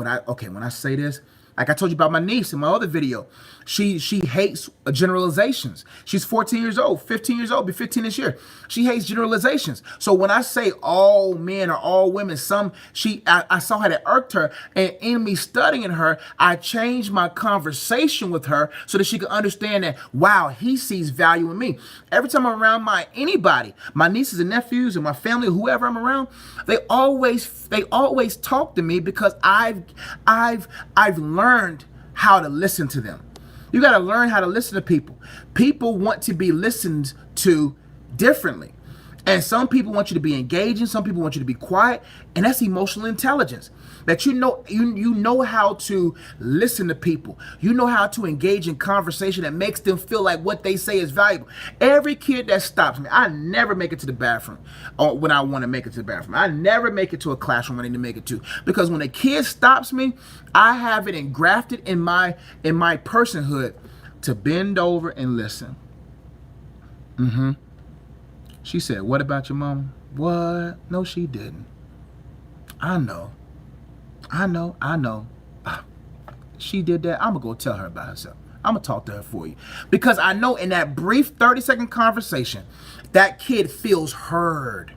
I say this, like I told you about my niece in my other video, she hates generalizations. She's 14 years old, 15 years old, be 15 this year. She hates generalizations. So when I say all men or all women, I saw how that irked her, and in me studying her, I changed my conversation with her so that she could understand that, wow, he sees value in me. Every time I'm around anybody, my nieces and nephews and my family, whoever I'm around, they always talk to me because I've learned how to listen to them. You got to learn how to listen to people. People want to be listened to differently. And some people want you to be engaging, some people want you to be quiet, and that's emotional intelligence. That you know how to listen to people. You know how to engage in conversation that makes them feel like what they say is valuable. Every kid that stops me, I never make it to the bathroom when I want to make it to the bathroom. I never make it to a classroom when I need to make it to. Because when a kid stops me, I have it engrafted in my personhood to bend over and listen. She said, "What about your mama?" What? No, she didn't. I know. She did that. I'm going to go tell her about herself. I'm going to talk to her for you. Because I know in that brief 30-second conversation, that kid feels heard.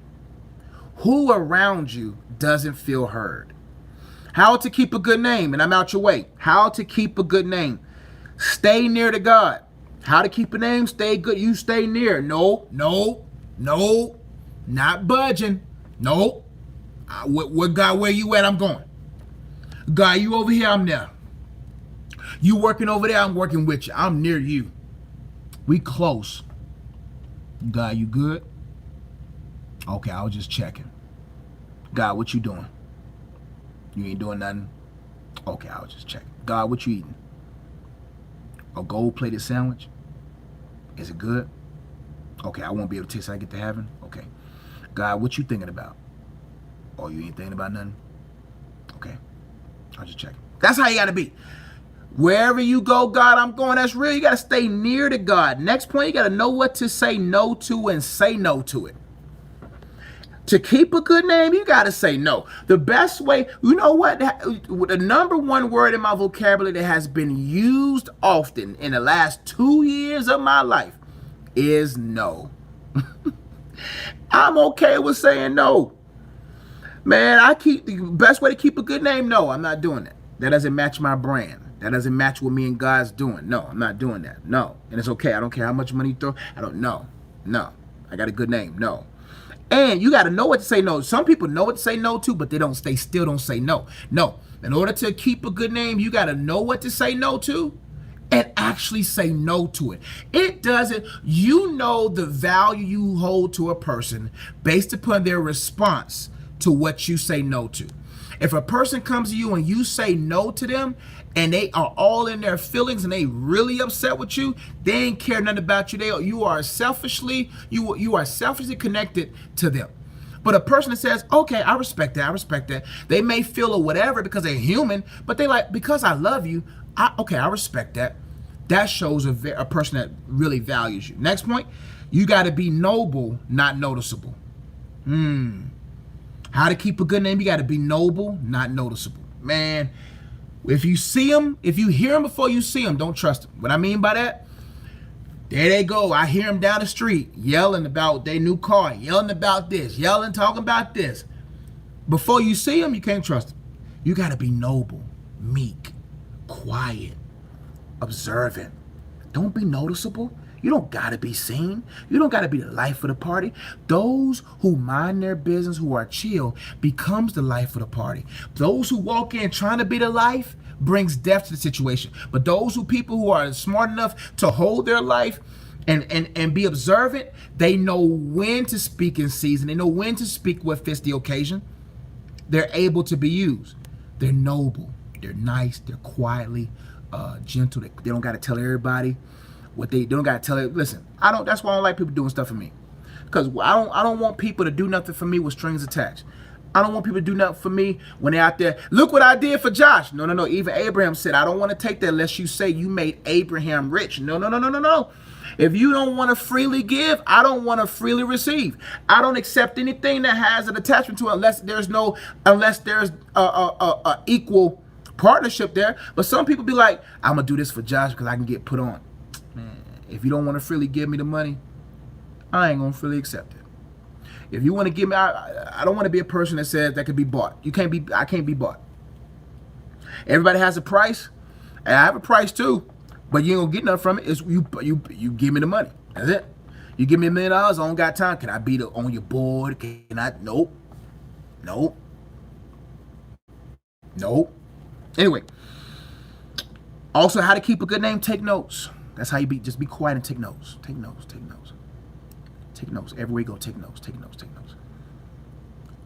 Who around you doesn't feel heard? How to keep a good name, and I'm out your way. How to keep a good name. Stay near to God. How to keep a name, stay good. You stay near. No, not budging. No. What God, where you at? I'm going. God, you over here, I'm there. You working over there, I'm working with you. I'm near you. We close. God, you good? Okay, I was just checking. God, what you doing? You ain't doing nothing? Okay, I was just checking. God, what you eating? A gold-plated sandwich? Is it good? Okay, I won't be able to taste it. I get to heaven? Okay. God, what you thinking about? Oh, you ain't thinking about nothing? Okay. I'll just check. That's how you got to be. Wherever you go, God, I'm going. That's real. You got to stay near to God. Next point, you got to know what to say no to and say no to it. To keep a good name, you got to say no. The best way, you know what? The number one word in my vocabulary that has been used often in the last 2 years of my life is no. I'm okay with saying no. Man, the best way to keep a good name, no, I'm not doing that. That doesn't match my brand. That doesn't match what me and God's doing. No, I'm not doing that. No. And it's okay. I don't care how much money you throw. I don't know. No. I got a good name. No. And you got to know what to say no. Some people know what to say no to, but they still don't say no. No. In order to keep a good name, you got to know what to say no to and actually say no to it. It doesn't, you know the value you hold to a person based upon their response to what you say no to. If a person comes to you and you say no to them and they are all in their feelings and they really upset with you, they ain't care nothing about you. You are selfishly connected to them. But a person that says, okay, I respect that. They may feel or whatever because they're human, but they like, because I love you, I respect that. That shows a person that really values you. Next point, you got to be noble, not noticeable. How to keep a good name, you got to be noble, not noticeable. Man, if you see them, if you hear them before you see them, don't trust them. What I mean by that, there they go. I hear them down the street yelling about their new car, yelling about this, talking about this. Before you see them, you can't trust them. You got to be noble, meek, quiet, observant. Don't be noticeable. You don't got to be seen. You don't got to be the life of the party. Those who mind their business, who are chill, becomes the life of the party. Those who walk in trying to be the life brings death to the situation. But people who are smart enough to hold their life and be observant, they know when to speak in season. They know when to speak what fits the occasion. They're able to be used. They're noble. They're nice. They're quietly gentle. They don't got to tell everybody what they don't got to tell it. Listen, that's why I don't like people doing stuff for me. Because I don't want people to do nothing for me with strings attached. I don't want people to do nothing for me when they're out there. Look what I did for Josh. No. Even Abraham said, I don't want to take that unless you say you made Abraham rich. No. If you don't want to freely give, I don't want to freely receive. I don't accept anything that has an attachment to it unless there's a equal partnership there. But some people be like, I'm going to do this for Josh because I can get put on. Man, if you don't want to freely give me the money, I ain't going to freely accept it. If you want to give me, I don't want to be a person that says that could be bought. I can't be bought. Everybody has a price, and I have a price too, but you ain't gonna get nothing from it. It's you give me the money. That's it. You give me $1 million, I don't got time. Can I be on your board? Can I? Nope. Anyway, also how to keep a good name, take notes. That's how you just be quiet and take notes. Take Take notes. Everywhere you go, take notes, take notes, take notes.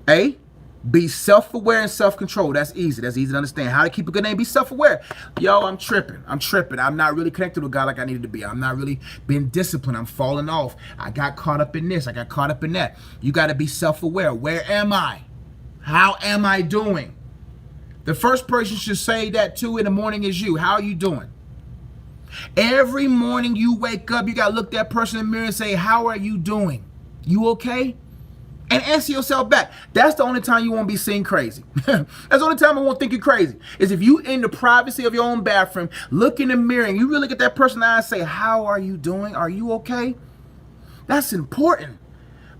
A, be self-aware and self-controlled. That's easy. That's easy to understand. How to keep a good name, be self-aware. Yo, I'm tripping. I'm not really connected with God like I needed to be. I'm not really being disciplined. I'm falling off. I got caught up in this. I got caught up in that. You got to be self-aware. Where am I? How am I doing? The first person should say that too in the morning is you. How are you doing? Every morning you wake up, you got to look that person in the mirror and say, how are you doing? You okay? And answer yourself back. That's the only time you won't be seen crazy. That's the only time I won't think you're crazy. Is if you in the privacy of your own bathroom, look in the mirror and you really get that person in the eye and say, how are you doing? Are you okay? That's important.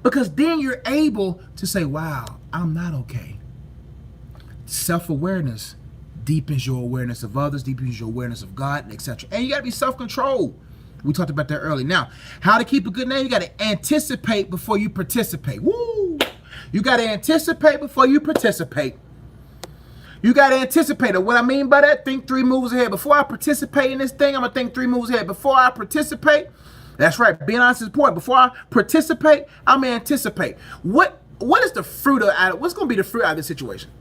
Because then you're able to say, wow, I'm not okay. Self-awareness deepens your awareness of others, deepens your awareness of God, etc. And you got to be self-controlled. We talked about that earlier. Now, how to keep a good name? You got to anticipate before you participate. Woo! You got to anticipate before you participate. You got to anticipate. And what I mean by that, think 3 moves ahead. Before I participate in this thing, I'm going to think 3 moves ahead. Before I participate, that's right, being honest is important. Before I participate, I'm going to anticipate. What is the fruit of, what's going to be the fruit out of this situation?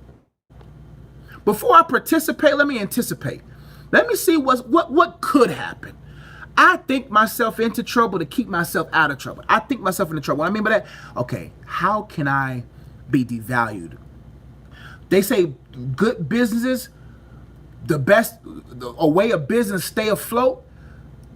Before I participate, let me anticipate. Let me see what could happen. I think myself into trouble to keep myself out of trouble. I think myself into trouble. What I mean by that, okay, how can I be devalued? They say good businesses, a way of business stay afloat.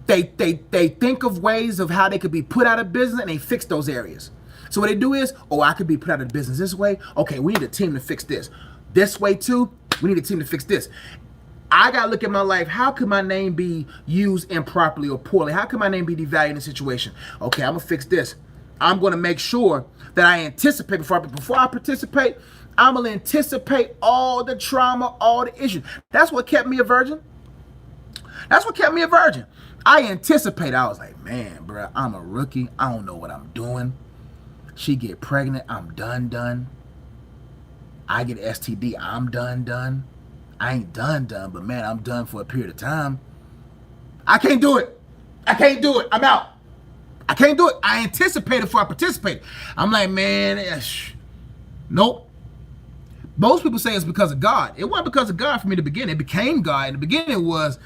They think of ways of how they could be put out of business and they fix those areas. So what they do is, oh, I could be put out of business this way. Okay, we need a team to fix this. This way too, we need a team to fix this. I got to look at my life. How could my name be used improperly or poorly? How could my name be devalued in a situation? Okay, I'm going to fix this. I'm going to make sure that I anticipate before I participate. I'm going to anticipate all the trauma, all the issues. That's what kept me a virgin. That's what kept me a virgin. I anticipated. I was like, man, bro, I'm a rookie. I don't know what I'm doing. She get pregnant. I'm done. I get STD. I'm done. I ain't done, but man, I'm done for a period of time. I can't do it. I'm out. I can't do it. I anticipated before I participated. I'm like, man, nope. Most people say it's because of God. It wasn't because of God for me to begin. It became God. In the beginning, it was,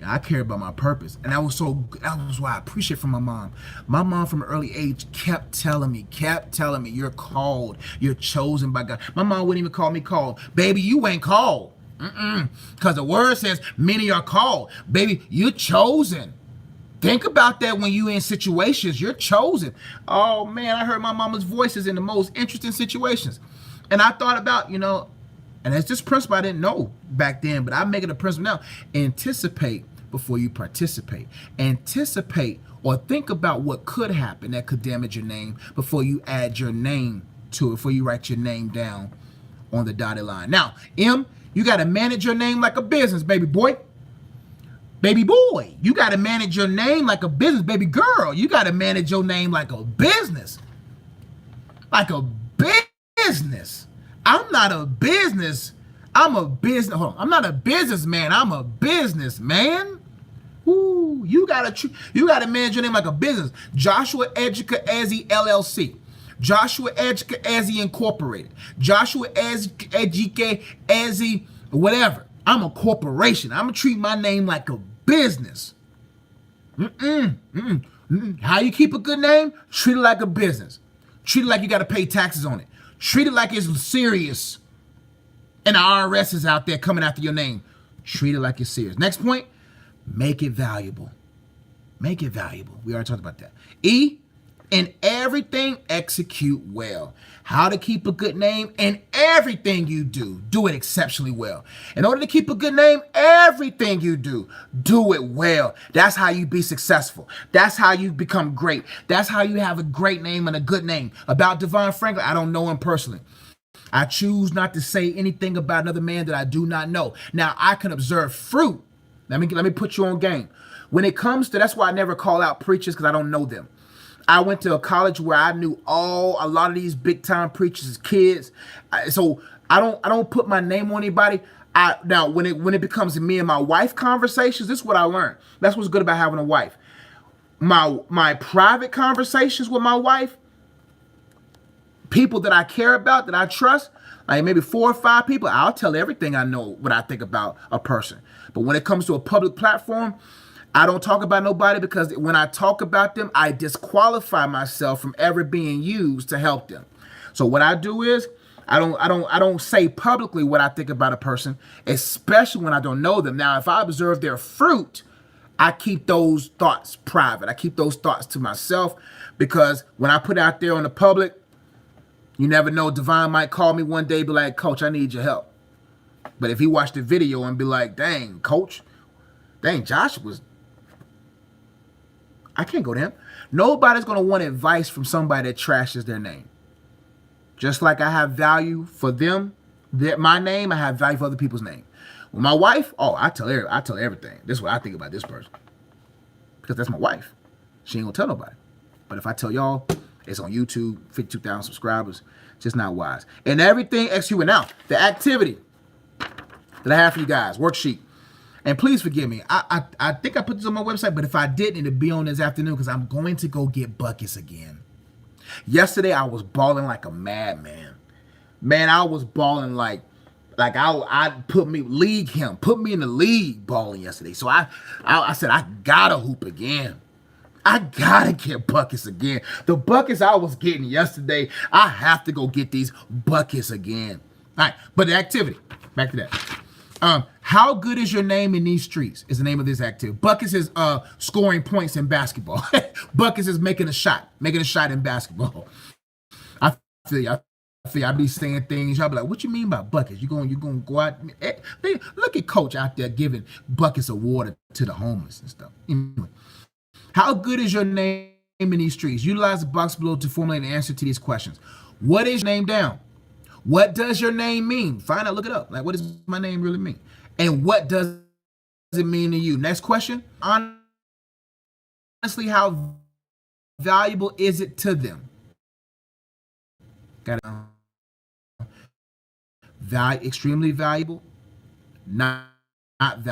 I care about my purpose. And that was why I appreciate from my mom. My mom from an early age kept telling me, you're called, you're chosen by God. My mom wouldn't even call me called. Baby, you ain't called. Because the word says many are called. Baby, you're chosen. Think about that when you in situations. You're chosen. Oh man, I heard my mama's voices in the most interesting situations. And I thought about, and it's this principle I didn't know back then, but I make it a principle now. Anticipate before you participate. Anticipate or think about what could happen that could damage your name before you add your name to it, before you write your name down on the dotted line. Now, M, you got to manage your name like a business, baby boy. Baby boy, you got to manage your name like a business. Baby girl, you got to manage your name like a business. Like a business. I'm not a business. I'm a business. Hold on. I'm not a businessman. I'm a businessman. Ooh, you gotta manage your name like a business. Joshua Educa Ezzy LLC. Joshua Educa Ezzy Incorporated. Joshua Educa Ezzy whatever. I'm a corporation. I'm gonna treat my name like a business. How you keep a good name? Treat it like a business. Treat it like you gotta pay taxes on it. Treat it like it's serious. And the IRS is out there coming after your name. Treat it like it's serious. Next point, make it valuable. Make it valuable. We already talked about that. E, in everything, execute well. How to keep a good name in everything you do. Do it exceptionally well. In order to keep a good name, everything you do it well. That's how you be successful. That's how you become great. That's how you have a great name and a good name. About Devon Franklin, I don't know him personally. I choose not to say anything about another man that I do not know. Now, I can observe fruit. Let me put you on game. When it comes to, that's why I never call out preachers because I don't know them. I went to a college where I knew a lot of these big time preachers as kids. So I don't put my name on anybody. Now when it becomes me and my wife conversations, this is what I learned. That's what's good about having a wife. My private conversations with my wife, People that I care about, that I trust, like maybe 4 or 5 people, I'll tell everything I know, what I think about a person. But when it comes to a public platform, I don't talk about nobody, because when I talk about them, I disqualify myself from ever being used to help them. So what I do is I don't say publicly what I think about a person, especially when I don't know them. Now, if I observe their fruit, I keep those thoughts private. I keep those thoughts to myself, because when I put it out there on the public, you never know. Divine might call me one day, be like, Coach, I need your help. But if he watched the video and be like, dang, Coach, dang, Josh was, I can't go to him. Nobody's going to want advice from somebody that trashes their name. Just like I have value for them, my name, I have value for other people's name. With my wife, oh, I tell everything. This is what I think about this person, because that's my wife. She ain't gonna tell nobody. But if I tell y'all, it's on YouTube, 52,000 subscribers, just not wise. And everything executed. Now, the activity that I have for you guys, worksheet. And please forgive me. I think I put this on my website, but if I didn't, it'll be on this afternoon, because I'm going to go get buckets again. Yesterday, I was balling like a madman. Man, I was balling like I put me in the league balling yesterday. So I said, I gotta hoop again. I gotta get buckets again. The buckets I was getting yesterday, I have to go get these buckets again. All right, but the activity, back to that. How good is your name in these streets is the name of this activity. Buckets is scoring points in basketball. Buckets is making a shot in basketball. I feel you. I be saying things, y'all be like, what you mean by buckets? You gonna go out? Look at Coach out there giving buckets of water to the homeless and stuff. Anyway, how good is your name in these streets? Utilize the box below to formulate an answer to these questions. What is your name down? What does your name mean? Find out, look it up. Like, what does my name really mean? And what does it mean to you? Next question. Honestly, how valuable is it to them? Got it. Extremely valuable, not valuable.